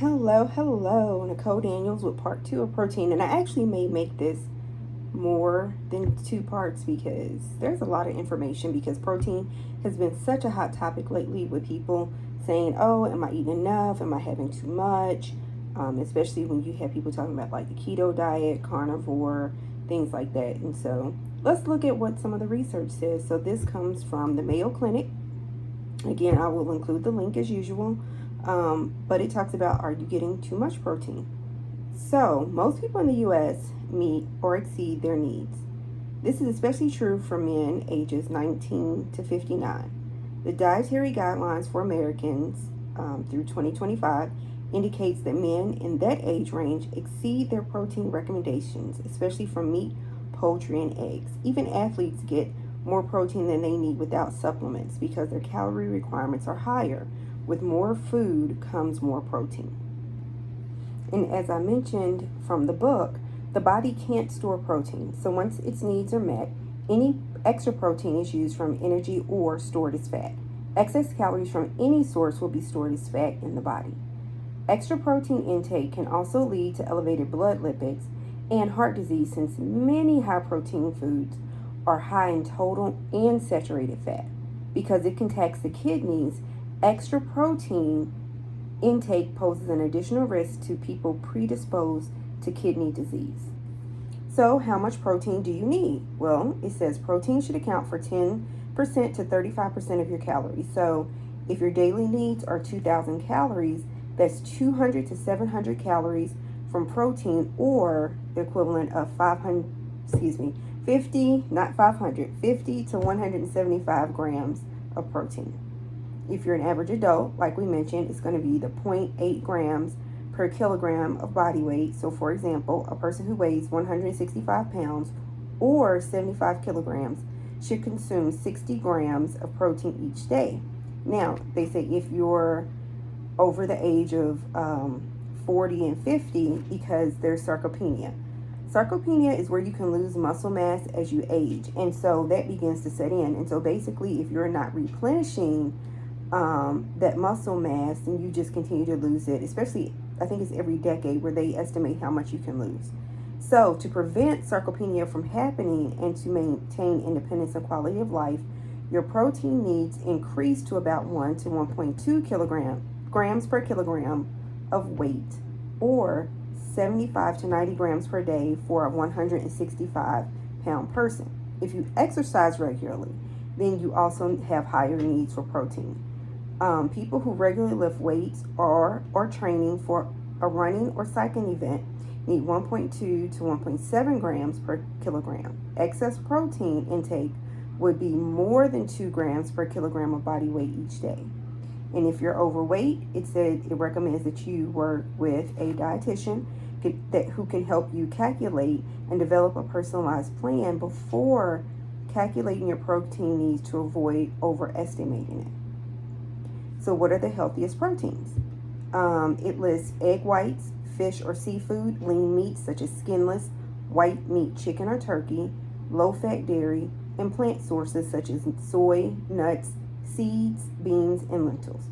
Hello, Nicole Daniels with part 2 of protein. And I actually may make this more than 2 parts because there's a lot of information, because protein has been such a hot topic lately with people saying, oh, am I eating enough? Am I having too much? Especially when you have people talking about like the keto diet, carnivore, things like that. And so let's look at what some of the research says. So this comes from the Mayo Clinic. Again, I will include the link as usual. But it talks about, are you getting too much protein? So most people in the U.S. meet or exceed their needs. This is especially true for men ages 19 to 59. The dietary guidelines for Americans through 2025 indicates that men in that age range exceed their protein recommendations, especially from meat, poultry, and eggs. Even athletes get more protein than they need without supplements because their calorie requirements are higher. With more food comes more protein. And as I mentioned from the book, the body can't store protein. So once its needs are met, any extra protein is used from energy or stored as fat. Excess calories from any source will be stored as fat in the body. Extra protein intake can also lead to elevated blood lipids and heart disease, since many high protein foods are high in total and saturated fat. Because it can tax the kidneys, extra protein intake poses an additional risk to people predisposed to kidney disease. So how much protein do you need? Well, it says protein should account for 10% to 35% of your calories. So if your daily needs are 2,000 calories, that's 200 to 700 calories from protein, or the equivalent of 50 to 175 grams of protein. If you're an average adult, like we mentioned, it's going to be the 0.8 grams per kilogram of body weight. So for example, a person who weighs 165 pounds or 75 kilograms should consume 60 grams of protein each day. Now, they say if you're over the age of 40 and 50, because there's sarcopenia. Sarcopenia is where you can lose muscle mass as you age, and so that begins to set in. And so basically, if you're not replenishing that muscle mass, and you just continue to lose it, especially I think it's every decade where they estimate how much you can lose. So to prevent sarcopenia from happening and to maintain independence and quality of life, your protein needs increase to about 1 to 1.2 grams per kilogram of weight, or 75 to 90 grams per day for a 165 pound person. If you exercise regularly, then you also have higher needs for protein. People who regularly lift weights or training for a running or cycling event need 1.2 to 1.7 grams per kilogram. Excess protein intake would be more than 2 grams per kilogram of body weight each day. And if you're overweight, it recommends that you work with a dietitian who can help you calculate and develop a personalized plan before calculating your protein needs to avoid overestimating it. So what are the healthiest proteins? It lists egg whites, fish or seafood, lean meats such as skinless, white meat, chicken or turkey, low-fat dairy, and plant sources such as soy, nuts, seeds, beans, and lentils.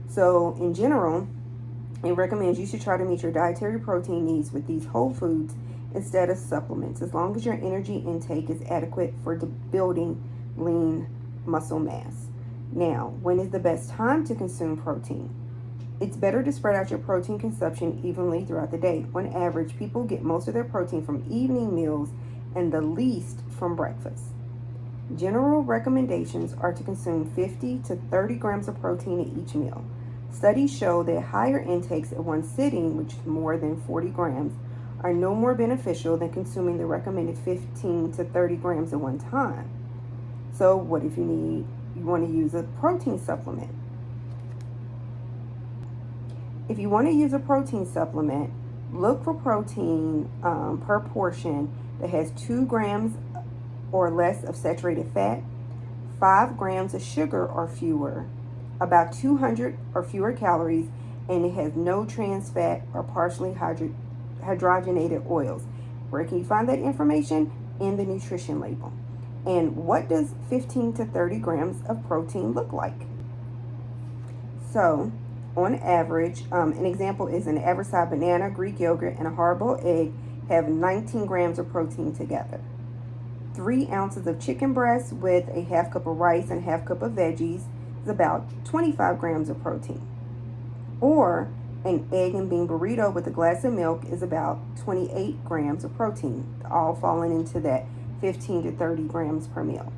So in general, it recommends you should try to meet your dietary protein needs with these whole foods instead of supplements, as long as your energy intake is adequate for building lean muscle mass. Now, when is the best time to consume protein? It's better to spread out your protein consumption evenly throughout the day. On average, people get most of their protein from evening meals and the least from breakfast. General recommendations are to consume 50 to 30 grams of protein at each meal. Studies show that higher intakes at one sitting, which is more than 40 grams, are no more beneficial than consuming the recommended 15 to 30 grams at one time. So what if you want to use a protein supplement? If you want to use a protein supplement, look for protein per portion that has 2 grams or less of saturated fat, 5 grams of sugar or fewer, about 200 or fewer calories, and it has no trans fat or partially hydrogenated oils. Where can you find that information? In the nutrition label. And what does 15 to 30 grams of protein look like? So on average, an example is an average size banana, Greek yogurt, and a hard-boiled egg have 19 grams of protein together. 3 ounces of chicken breast with a half cup of rice and a half cup of veggies is about 25 grams of protein. Or an egg and bean burrito with a glass of milk is about 28 grams of protein, all falling into that 15 to 30 grams per meal.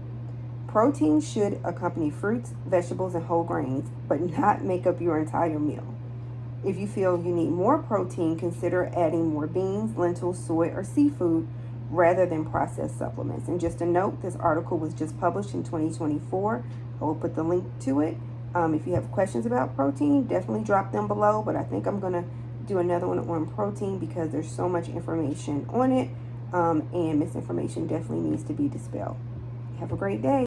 Protein should accompany fruits, vegetables, and whole grains, but not make up your entire meal. If you feel you need more protein, consider adding more beans, lentils, soy, or seafood rather than processed supplements. And just a note, this article was just published in 2024. I will put the link to it. If you have questions about protein, definitely drop them below, but I think I'm going to do another one on protein because there's so much information on it, and misinformation definitely needs to be dispelled. Have a great day.